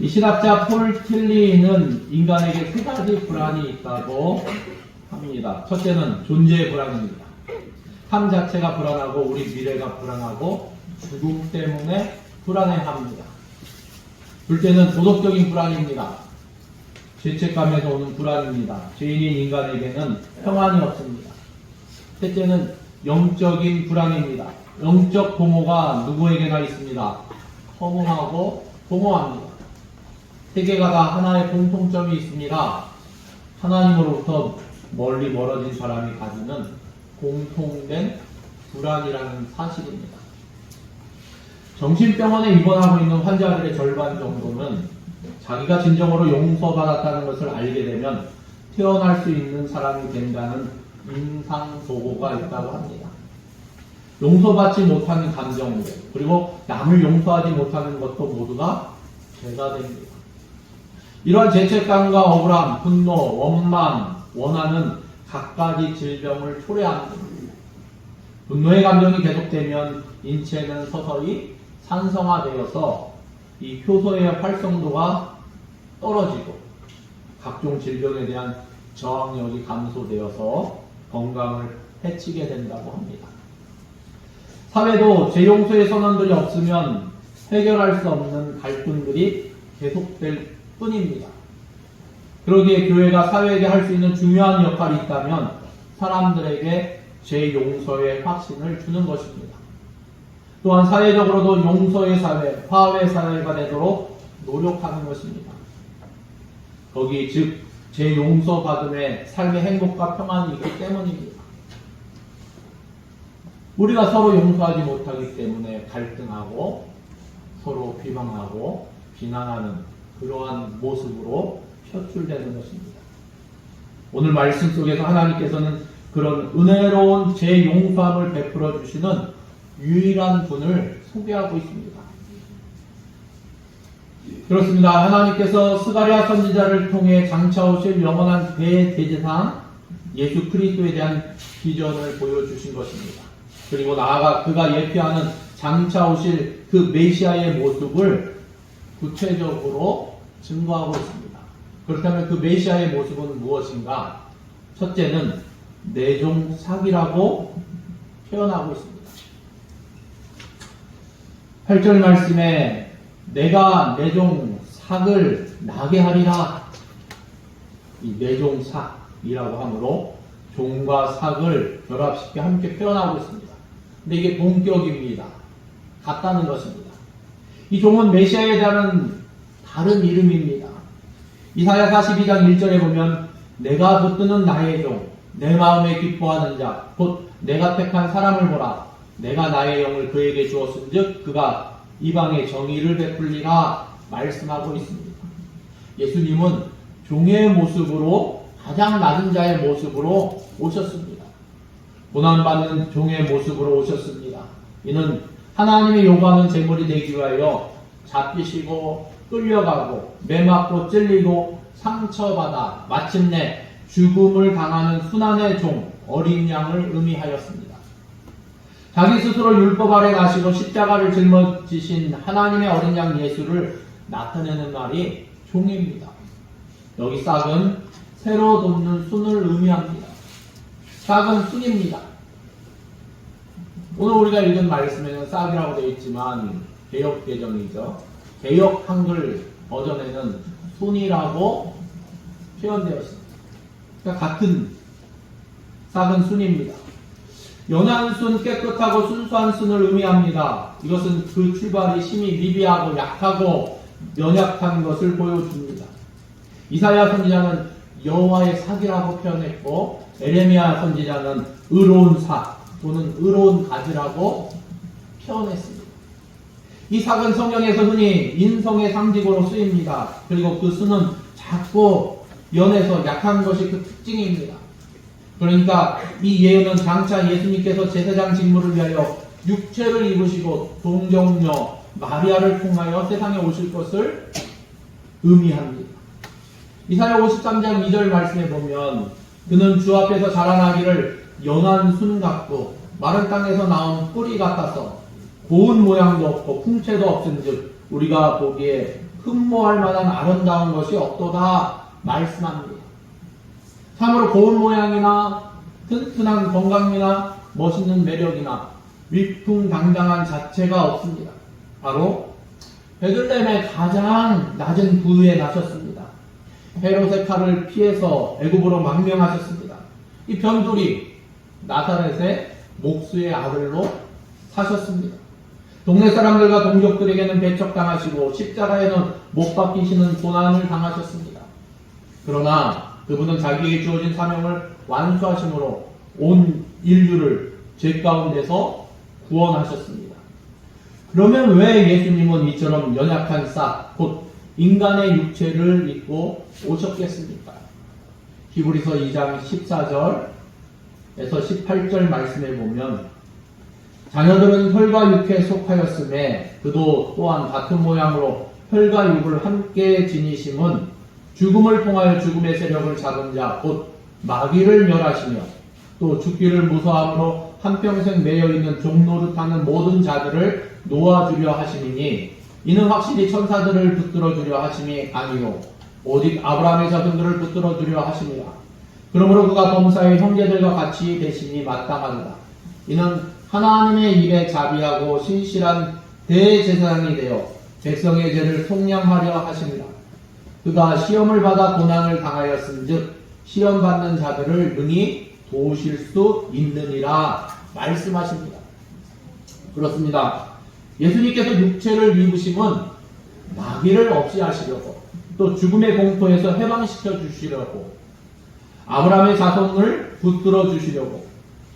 이 신학자 폴 틸리는 인간에게 세 가지 불안이 있다고 합니다. 첫째는 존재의 불안입니다. 삶 자체가 불안하고 우리 미래가 불안하고 죽음 때문에 불안해합니다. 둘째는 도덕적인 불안입니다. 죄책감에서 오는 불안입니다. 죄인인 인간에게는 평안이 없습니다. 셋째는 영적인 불안입니다. 영적 공허가 누구에게나 있습니다. 허무하고 공허합니다. 세 개가 다 하나의 공통점이 있습니다. 하나님으로부터 멀리 멀어진 사람이 가지는 공통된 불안이라는 사실입니다. 정신병원에 입원하고 있는 환자들의 절반 정도는 자기가 진정으로 용서받았다는 것을 알게 되면 태어날 수 있는 사람이 된다는 임상보고가 있다고 합니다. 용서받지 못하는 감정, 그리고 남을 용서하지 못하는 것도 모두가 죄가 됩니다. 이러한 죄책감과 억울함, 분노, 원망, 원한은 각가지 질병을 초래합니다. 분노의 감정이 계속되면 인체는 서서히 산성화되어서 이 효소의 활성도가 떨어지고 각종 질병에 대한 저항력이 감소되어서 건강을 해치게 된다고 합니다. 사회도 재용서의 선언들이 없으면 해결할 수 없는 갈등들이 계속될 뿐입니다. 그러기에 교회가 사회에게 할 수 있는 중요한 역할이 있다면 사람들에게 재용서의 확신을 주는 것입니다. 또한 사회적으로도 용서의 사회, 화합의 사회가 되도록 노력하는 것입니다. 거기 즉 재용서 받음에 삶의 행복과 평안이 있기 때문입니다. 우리가 서로 용서하지 못하기 때문에 갈등하고 서로 비방하고 비난하는 그러한 모습으로 표출되는 것입니다. 오늘 말씀 속에서 하나님께서는 그런 은혜로운 재용서함을 베풀어 주시는 유일한 분을 소개하고 있습니다. 그렇습니다. 하나님께서 스가랴 선지자를 통해 장차오실 영원한 대제사장 예수 그리스도에 대한 비전을 보여주신 것입니다. 그리고 나아가 그가 예표하는 장차오실 그 메시아의 모습을 구체적으로 증거하고 있습니다. 그렇다면 그 메시아의 모습은 무엇인가? 첫째는 내종 삭이라고 표현하고 있습니다. 8절 말씀에 내가 내종 삭을 나게 하리라. 이 내종 삭이라고 하므로 종과 삭을 결합시켜 함께 표현하고 있습니다. 근데 이게 동격입니다. 같다는 것입니다. 이 종은 메시아에 대한 다른 이름입니다. 이사야 42장 1절에 보면 내가 붙드는 나의 종, 내 마음에 기뻐하는 자, 곧 내가 택한 사람을 보라. 내가 나의 영을 그에게 주었은즉 그가 이방의 정의를 베풀리라 말씀하고 있습니다. 예수님은 종의 모습으로 가장 낮은 자의 모습으로 오셨습니다. 고난받는 종의 모습으로 오셨습니다. 이는 하나님이 요구하는 제물이 되기 위하여 잡히시고 끌려가고 매맞고 찔리고 상처받아 마침내 죽음을 당하는 순환의 종 어린 양을 의미하였습니다. 자기 스스로 율법 아래 나시고 십자가를 짊어지신 하나님의 어린 양 예수를 나타내는 말이 종입니다. 여기 싹은 새로 돋는 순을 의미합니다. 싹은 순입니다. 오늘 우리가 읽은 말씀에는 싹이라고 되어 있지만 개역 개정이죠. 개역 한글 버전에는 순이라고 표현되어 있습니다. 그러니까 같은 싹은 순입니다. 연한 순, 깨끗하고 순수한 순을 의미합니다. 이것은 그 출발이 심히 미비하고 약하고 연약한 것을 보여줍니다. 이사야 선지자는 여호와의 삭이라고 표현했고 에레미야 선지자는 의로운 삭 또는 의로운 가지라고 표현했습니다. 이 삭은 성경에서 흔히 인성의 상징으로 쓰입니다. 그리고 그 순은 작고 연해서 약한 것이 그 특징입니다. 그러니까 이 예언은 장차 예수님께서 제사장 직무를 위하여 육체를 입으시고 동정녀 마리아를 통하여 세상에 오실 것을 의미합니다. 이사야 53장 2절 말씀에 보면 그는 주 앞에서 자라나기를 연한 순 같고 마른 땅에서 나온 뿌리 같아서 고운 모양도 없고 풍채도 없은즉 우리가 보기에 흠모할 만한 아름다운 것이 없도다 말씀합니다. 참으로 고운 모양이나 튼튼한 건강이나 멋있는 매력이나 위풍당당한 자체가 없습니다. 바로 베들레헴의 가장 낮은 부에 나셨습니다. 헤롯의 칼을 피해서 애굽으로 망명하셨습니다. 이 변두리 나사렛의 목수의 아들로 사셨습니다. 동네 사람들과 동족들에게는 배척당하시고 십자가에는 못 박히시는 고난을 당하셨습니다. 그러나 그분은 자기에게 주어진 사명을 완수하심으로 온 인류를 죄 가운데서 구원하셨습니다. 그러면 왜 예수님은 이처럼 연약한 싹, 곧 인간의 육체를 입고 오셨겠습니까? 히브리서 2장 14절에서 18절 말씀에 보면 자녀들은 혈과 육에 속하였음에 그도 또한 같은 모양으로 혈과 육을 함께 지니심은 죽음을 통하여 죽음의 세력을 잡은 자, 곧 마귀를 멸하시며 또 죽기를 무서함으로 한평생 매여있는 종노릇하는 모든 자들을 놓아주려 하심이니 이는 확실히 천사들을 붙들어 주려 하심이 아니요 오직 아브라함의 자손들을 붙들어 주려 하심이라. 그러므로 그가 범사의 형제들과 같이 되심이 마땅하도다. 이는 하나님의 입에 자비하고 신실한 대제사장이 되어 백성의 죄를 속량하려 하심이라. 그가 시험을 받아 고난을 당하였은즉 시험 받는 자들을 능히 도우실 수 있느니라 말씀하십니다. 그렇습니다. 예수님께서 육체를 입으심은 마귀를 없이 하시려고 또 죽음의 공포에서 해방시켜 주시려고 아브라함의 자손을 붙들어 주시려고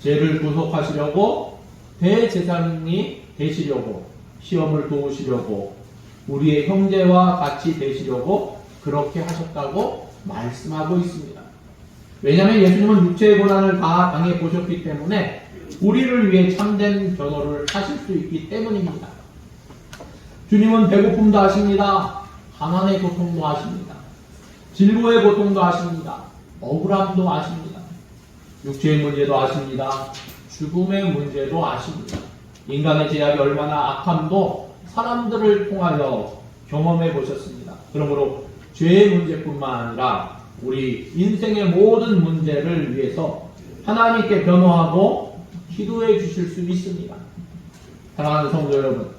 죄를 구속하시려고 대제사장이 되시려고 시험을 도우시려고 우리의 형제와 같이 되시려고 그렇게 하셨다고 말씀하고 있습니다. 왜냐하면 예수님은 육체의 고난을 다 당해 보셨기 때문에 우리를 위해 참된 변호를 하실 수 있기 때문입니다. 주님은 배고픔도 아십니다. 가난의 고통도 아십니다. 질고의 고통도 아십니다. 억울함도 아십니다. 육체의 문제도 아십니다. 죽음의 문제도 아십니다. 인간의 제약이 얼마나 악함도 사람들을 통하여 경험해 보셨습니다. 그러므로 죄의 문제뿐만 아니라 우리 인생의 모든 문제를 위해서 하나님께 변호하고 기도해 주실 수 있습니다. 사랑하는 성도 여러분,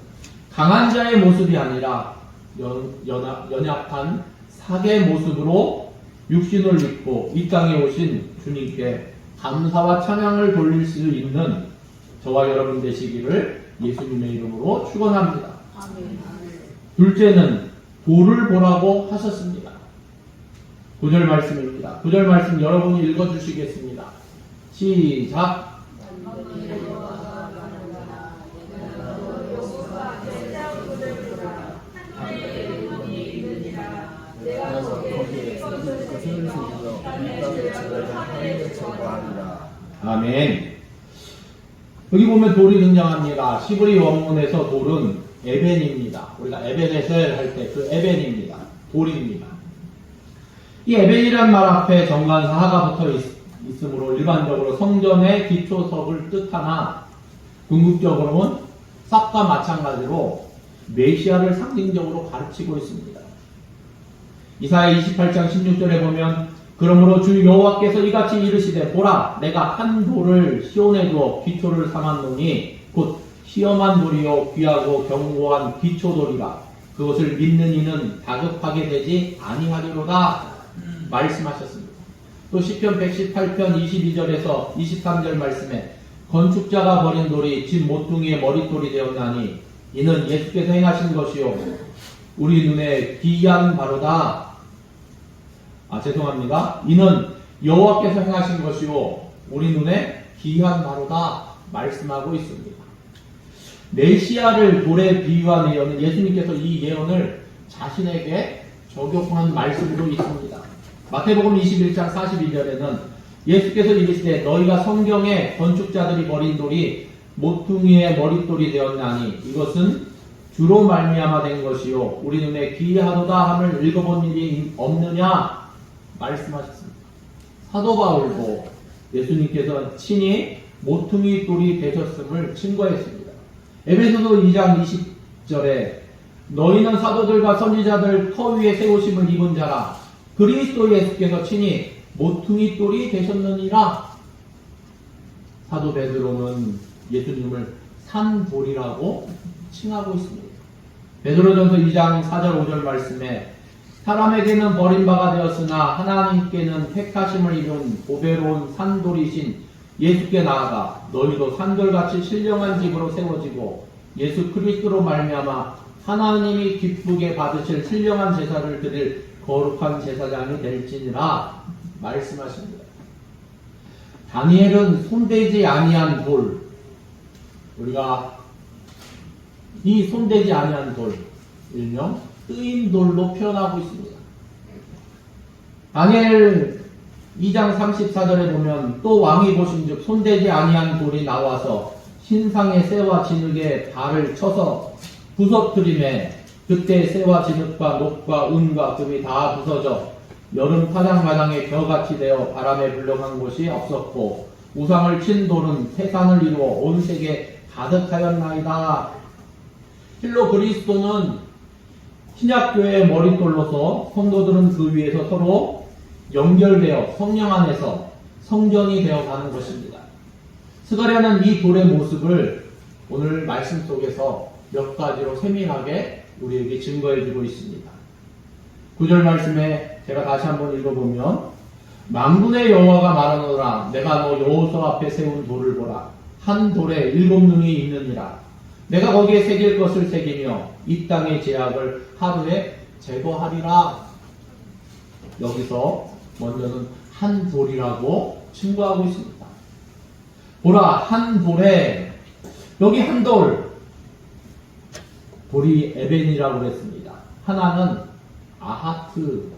강한 자의 모습이 아니라 연약한 사계의 모습으로 육신을 입고 이 땅에 오신 주님께 감사와 찬양을 돌릴 수 있는 저와 여러분 되시기를 예수님의 이름으로 축원합니다. 둘째는 도를 보라고 하셨습니다. 9절 말씀입니다. 9절 말씀 여러분이 읽어주시겠습니다. 시작. 아멘. 여기 보면 돌이 등장합니다. 시브리 원문에서 돌은 에벤입니다. 우리가 에벤에셀 할 때 그 에벤입니다. 돌입니다. 이 에벤이란 말 앞에 정관사 하가 붙어 있으므로 일반적으로 성전의 기초석을 뜻하나 궁극적으로는 싹과 마찬가지로 메시아를 상징적으로 가르치고 있습니다. 이사야 28장 16절에 보면 그러므로 주 여호와께서 이같이 이르시되 보라 내가 한 돌을 시온에 두어 기초를 삼았노니 곧 시험한 돌이요 귀하고 견고한 기초돌이라 그것을 믿는 이는 다급하게 되지 아니하리로다 말씀하셨습니다. 또 시편 118편 22절에서 23절 말씀에 건축자가 버린 돌이 집 모퉁이의 머릿돌이 되었나니 이는 예수께서 행하신 것이요 우리 눈에 기이한 바로다. 죄송합니다. 이는 여호와께서 행하신 것이요 우리 눈에 기이한 바로다 말씀하고 있습니다. 메시아를 돌에 비유한 예언은 예수님께서 이 예언을 자신에게 적용한 말씀도 있습니다. 마태복음 21장 42절에는 예수께서 이르시되 너희가 성경에 건축자들이 버린 돌이 모퉁이의 머릿돌이 되었나니 이것은 주로 말미암아 된 것이요 우리 눈에 기이하도다 함을 읽어본 일이 없느냐 말씀하셨습니다. 사도 바울도 예수님께서 친히 모퉁이 돌이 되셨음을 증거했습니다. 에베소서 2장 20절에 너희는 사도들과 선지자들 터 위에 세우심을 입은 자라. 그리스도 예수께서 친히 모퉁이 돌이 되셨느니라. 사도 베드로는 예수님을 산돌이라고 칭하고 있습니다. 베드로전서 2장 4절 5절 말씀에 사람에게는 버림바가 되었으나 하나님께는 택하심을 입은 보배로운 산돌이신 예수께 나아가 너희도 산돌같이 신령한 집으로 세워지고 예수 그리스도로 말미암아 하나님이 기쁘게 받으실 신령한 제사를 드릴 거룩한 제사장이 될지니라 말씀하십니다. 다니엘은 손대지 아니한 돌, 우리가 이 손대지 아니한 돌, 일명 뜨인 돌로 표현하고 있습니다. 다니엘 2장 34절에 보면 또 왕이 보신즉 손대지 아니한 돌이 나와서 신상의 새와 진흙에 발을 쳐서 부서뜨림에 그때 새와 진흙과 녹과 은과 금이 다 부서져 여름 파장마당에 겨같이 되어 바람에 불려간 곳이 없었고 우상을 친 돌은 태산을 이루어 온 세계에 가득하였나이다. 실로 그리스도는 신약교회의 머릿돌로서 성도들은 그 위에서 서로 연결되어 성령 안에서 성전이 되어 가는 것입니다. 스가랴는 이 돌의 모습을 오늘 말씀 속에서 몇 가지로 세밀하게 우리에게 증거해주고 있습니다. 9절 말씀에 제가 다시 한번 읽어보면 만군의 여호와가 말하노라 내가 너 여호수 앞에 세운 돌을 보라 한 돌에 7눈이 있느니라 내가 거기에 새길 것을 새기며 이 땅의 죄악을 하루에 제거하리라. 여기서 먼저는 한 돌이라고 증거하고 있습니다. 보라 한 돌에 여기 한 돌이 에벤이라고 그랬습니다. 하나는 아하트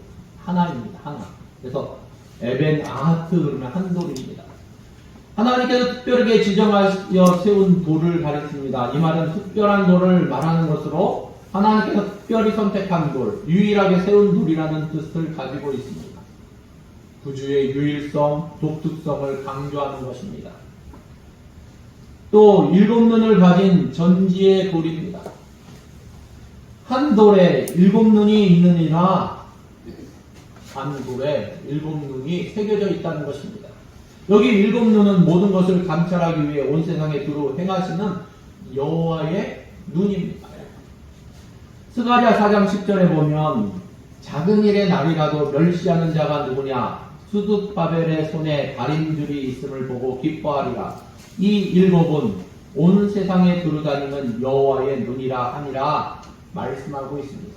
하나입니다. 하나. 그래서 에벤 아하트 그러면 한 돌입니다. 하나님께서 특별하게 지정하여 세운 돌을 가리킵니다. 이 말은 특별한 돌을 말하는 것으로 하나님께서 특별히 선택한 돌, 유일하게 세운 돌이라는 뜻을 가지고 있습니다. 구주의 유일성, 독특성을 강조하는 것입니다. 또 7눈을 가진 전지의 돌입니다. 한 돌에 7눈이 있느니라. 한 돌에 7눈이 새겨져 있다는 것입니다. 여기 7눈은 모든 것을 감찰하기 위해 온 세상에 두루 행하시는 여호와의 눈입니다. 스가랴 4장 10절에 보면 작은 일의 날이라도 멸시하는 자가 누구냐 수둑바벨의 손에 다림줄이 있음을 보고 기뻐하리라. 이 7은 온 세상에 두루다니는 여호와의 눈이라 하니라 말씀하고 있습니다.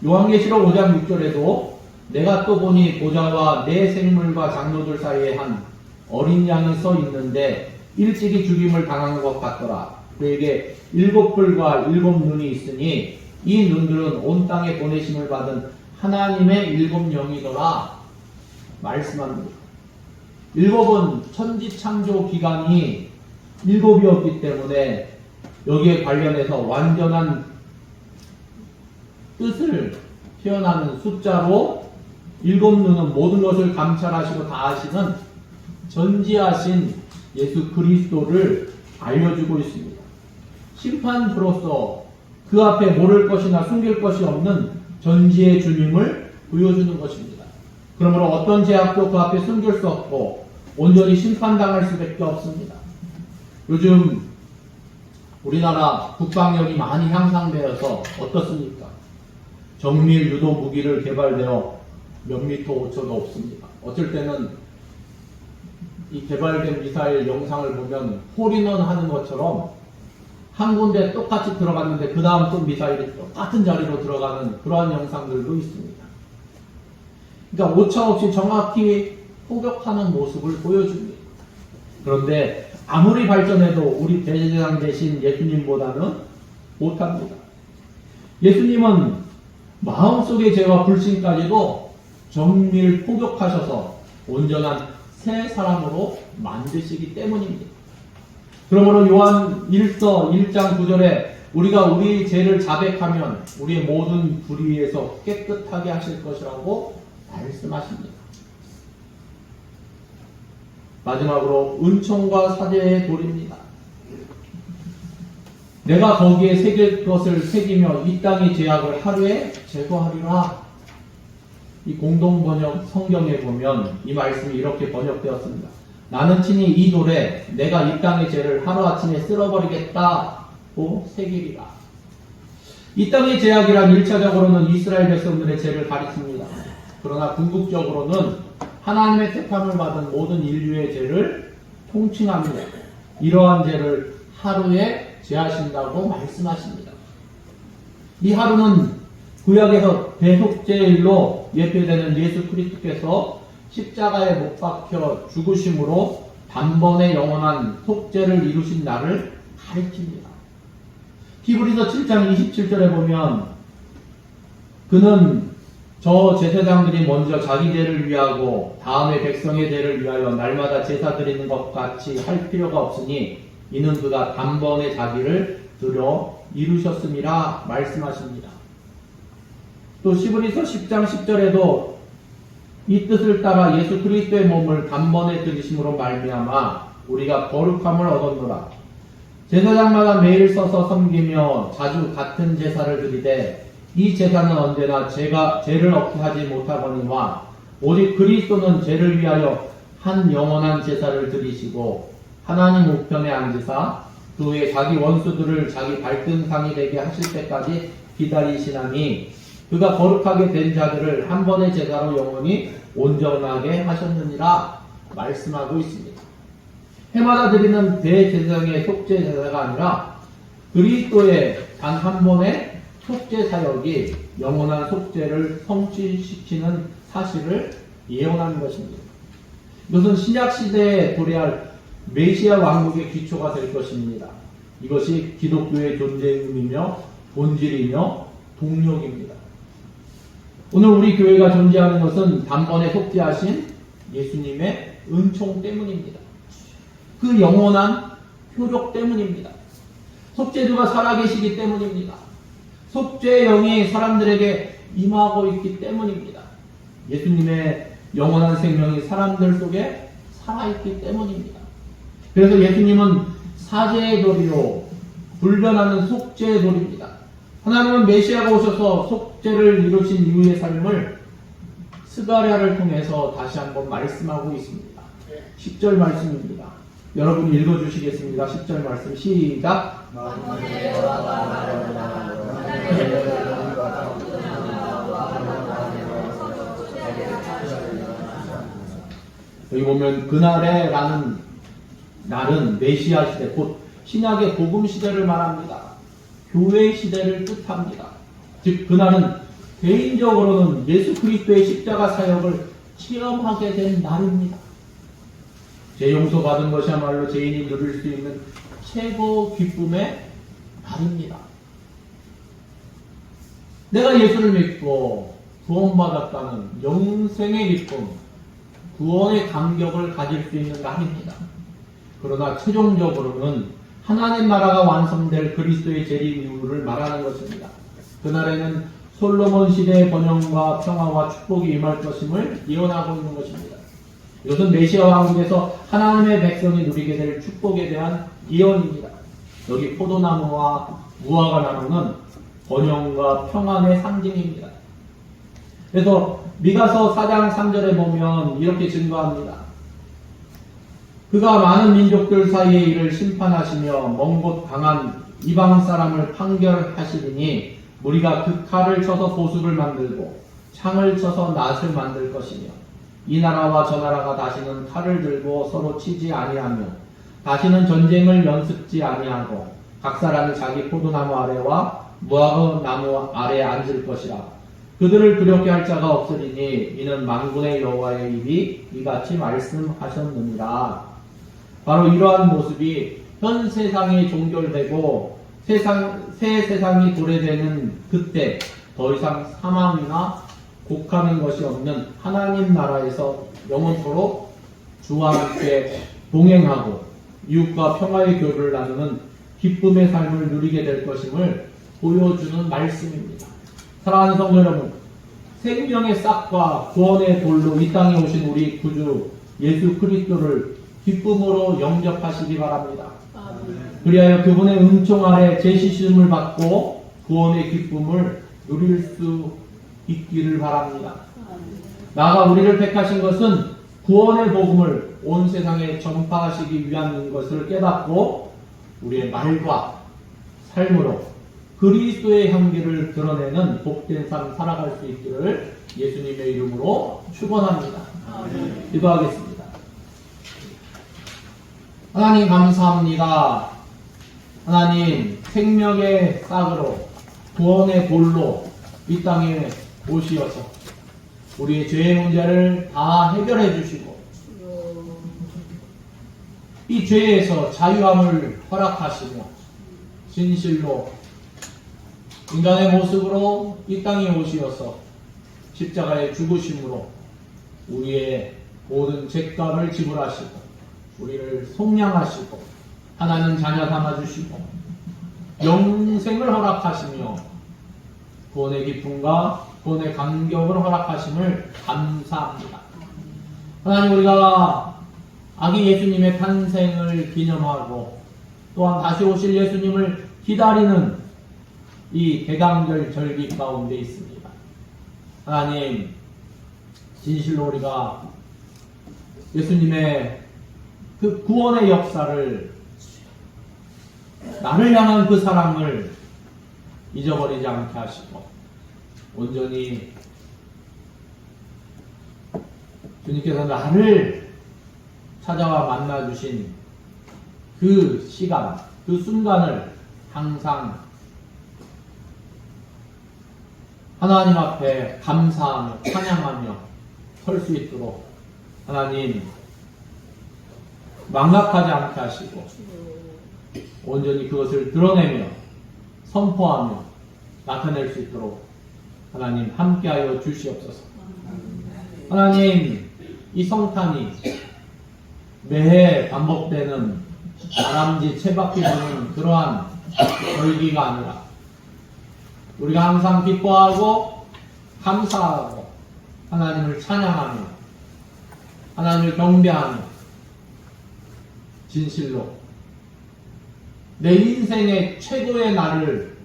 요한계시록 5장 6절에도 내가 또 보니 보좌와 내 생물과 장로들 사이에 한 어린 양이 서 있는데 일찍이 죽임을 당한 것 같더라. 그에게 7뿔과 7눈이 있으니 이 눈들은 온 땅에 보내심을 받은 하나님의 7영이더라 말씀합니다. 7은 천지창조 기간이 7이었기 때문에 여기에 관련해서 완전한 뜻을 표현하는 숫자로 7눈은 모든 것을 감찰하시고 다 아시는 전지하신 예수 그리스도를 알려주고 있습니다. 심판주로서 그 앞에 모를 것이나 숨길 것이 없는 전지의 주님을 보여주는 것입니다. 그러므로 어떤 죄악도 그 앞에 숨길 수 없고 온전히 심판당할 수밖에 없습니다. 요즘 우리나라 국방력이 많이 향상되어서 어떻습니까? 정밀 유도 무기를 개발되어 몇 미터 오차도 없습니다. 어쩔 때는 이 개발된 미사일 영상을 보면 홀인원 하는 것처럼 한 군데 똑같이 들어갔는데 그 다음 또 미사일이 똑같은 자리로 들어가는 그러한 영상들도 있습니다. 그러니까 오차 없이 정확히 포격하는 모습을 보여줍니다. 그런데 아무리 발전해도 우리 대제사장 대신 예수님보다는 못합니다. 예수님은 마음속의 죄와 불신까지도 정밀 포격하셔서 온전한 새 사람으로 만드시기 때문입니다. 그러므로 요한 1서 1장 9절에 우리가 우리 죄를 자백하면 우리의 모든 불의에서 깨끗하게 하실 것이라고 말씀하십니다. 마지막으로 은총과 사죄의 돌입니다. 내가 거기에 새길 것을 새기며 이 땅의 죄악을 하루에 제거하리라. 이 공동번역 성경에 보면 이 말씀이 이렇게 번역되었습니다. 나는 친히 이 돌에 내가 이 땅의 죄를 하루아침에 쓸어버리겠다고 새기리라. 이 땅의 죄악이란 1차적으로는 이스라엘 백성들의 죄를 가리킵니다. 그러나 궁극적으로는 하나님의 택함을 받은 모든 인류의 죄를 통칭합니다. 이러한 죄를 하루에 제하신다고 말씀하십니다. 이 하루는 구약에서 대속죄일로 예표되는 예수 그리스도께서 십자가에 못 박혀 죽으심으로 단번에 영원한 속죄를 이루신 날을 가리킵니다. 히브리서 7장 27절에 보면 그는 저 제사장들이 먼저 자기 죄를 위하고 다음에 백성의 죄를 위하여 날마다 제사 드리는 것 같이 할 필요가 없으니 이는 그가 단번에 자기를 드려 이루셨음이라 말씀하십니다. 또 히브리서 10장 10절에도 이 뜻을 따라 예수 그리스도의 몸을 단번에 드리심으로 말미암아 우리가 거룩함을 얻었노라. 제사장마다 매일 서서 섬기며 자주 같은 제사를 드리되 이 제사는 언제나 죄를 얻게 하지 못하거니와 오직 그리스도는 죄를 위하여 한 영원한 제사를 드리시고 하나님 우편에 앉으사 그 후에 자기 원수들을 자기 발등상이 되게 하실 때까지 기다리시나니 그가 거룩하게 된 자들을 한 번의 제사로 영원히 온전하게 하셨느니라 말씀하고 있습니다. 해마다 드리는 대제사장의 속죄 제사가 아니라 그리스도의 단 한 번의 속죄 사역이 영원한 속죄를 성취시키는 사실을 예언하는 것입니다. 이것은 신약시대에 도래할 메시아 왕국의 기초가 될 것입니다. 이것이 기독교의 존재이며 본질이며 동력입니다. 오늘 우리 교회가 존재하는 것은 단번에 속죄하신 예수님의 은총 때문입니다. 그 영원한 효력 때문입니다. 속죄주가 살아계시기 때문입니다. 속죄의 영이 사람들에게 임하고 있기 때문입니다. 예수님의 영원한 생명이 사람들 속에 살아있기 때문입니다. 그래서 예수님은 사죄의 도리요 불변하는 속죄의 도리입니다. 하나님은 메시아가 오셔서 속죄를 이루신 이후의 삶을 스가랴를 통해서 다시 한번 말씀하고 있습니다. 10절 말씀입니다. 여러분 읽어주시겠습니다. 10절 말씀 시작. 여기 보면 그날에 라는 날은 메시아 시대 곧 신약의 복음 시대를 말합니다. 교회 시대를 뜻합니다. 즉 그날은 개인적으로는 예수 그리스도의 십자가 사역을 체험하게 된 날입니다. 죄 용서 받은 것이야말로 죄인이 누릴 수 있는 최고 기쁨의 날입니다. 내가 예수를 믿고 구원받았다는 영생의 기쁨, 구원의 감격을 가질 수 있는 날입니다. 그러나 최종적으로는 하나님 나라가 완성될 그리스도의 재림 이후를 말하는 것입니다. 그날에는 솔로몬 시대의 번영과 평화와 축복이 임할 것임을 예언하고 있는 것입니다. 이것은 메시아 왕국에서 하나님의 백성이 누리게 될 축복에 대한 예언입니다. 여기 포도나무와 무화과 나무는 번영과 평안의 상징입니다. 그래서 미가서 4장 3절에 보면 이렇게 증거합니다. 그가 많은 민족들 사이에 이를 심판하시며 먼 곳 강한 이방 사람을 판결하시리니 우리가 그 칼을 쳐서 보습을 만들고 창을 쳐서 낫을 만들 것이며 이 나라와 저 나라가 다시는 칼을 들고 서로 치지 아니하며 다시는 전쟁을 연습지 아니하고 각 사람이 자기 포도나무 아래와 무화과 나무 아래에 앉을 것이라. 그들을 두렵게 할 자가 없으리니 이는 만군의 여호와의 입이 이같이 말씀하셨느니라. 바로 이러한 모습이 현 세상이 종결되고 새 세상이 도래되는 그때 더 이상 사망이나 곡하는 것이 없는 하나님 나라에서 영원토록 주와 함께 동행하고 이웃과 평화의 교류를 나누는 기쁨의 삶을 누리게 될 것임을 보여주는 말씀입니다. 사랑하는 성도 여러분, 생명의 싹과 구원의 돌로 이 땅에 오신 우리 구주 예수 그리스도를 기쁨으로 영접하시기 바랍니다. 아멘. 그리하여 그분의 은총 아래 제시심을 받고 구원의 기쁨을 누릴 수 있기를 바랍니다. 나아가 우리를 택하신 것은 구원의 복음을 온 세상에 전파하시기 위한 것을 깨닫고 우리의 말과 삶으로 그리스도의 향기를 드러내는 복된 삶 살아갈 수 있기를 예수님의 이름으로 축원합니다. 기도하겠습니다. 하나님 감사합니다. 하나님 생명의 싹으로 구원의 돌로 이 땅에 오시어서 우리의 죄의 문제를 다 해결해 주시고 이 죄에서 자유함을 허락하시며 진실로 인간의 모습으로 이 땅에 오시어서 십자가의 죽으심으로 우리의 모든 죄값을 지불하시고 우리를 속량하시고 하나님 자녀 삼아주시고 영생을 허락하시며 구원의 기쁨과 구원의 감격을 허락하심을 감사합니다. 하나님 우리가 아기 예수님의 탄생을 기념하고 또한 다시 오실 예수님을 기다리는 이 대강절 절기 가운데 있습니다. 하나님 진실로 우리가 예수님의 그 구원의 역사를 나를 향한 그 사랑을 잊어버리지 않게 하시고 온전히 주님께서 나를 찾아와 만나주신 그 시간, 그 순간을 항상 하나님 앞에 감사하며 찬양하며 설 수 있도록 하나님 망각하지 않게 하시고 온전히 그것을 드러내며 선포하며 나타낼 수 있도록 하나님 함께하여 주시옵소서. 하나님 이 성탄이 매해 반복되는 다람쥐 채바퀴 도는 그러한 절기가 아니라 우리가 항상 기뻐하고 감사하고 하나님을 찬양하며 하나님을 경배하며 진실로 내 인생의 최고의 날을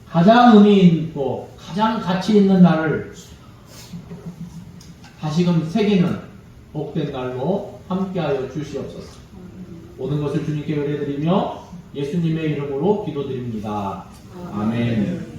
가장 의미 있고 가장 가치 있는 날을 다시금 새기는 복된 날로 함께하여 주시옵소서. 모든 것을 주님께 의뢰드리며 예수님의 이름으로 기도드립니다. 아멘.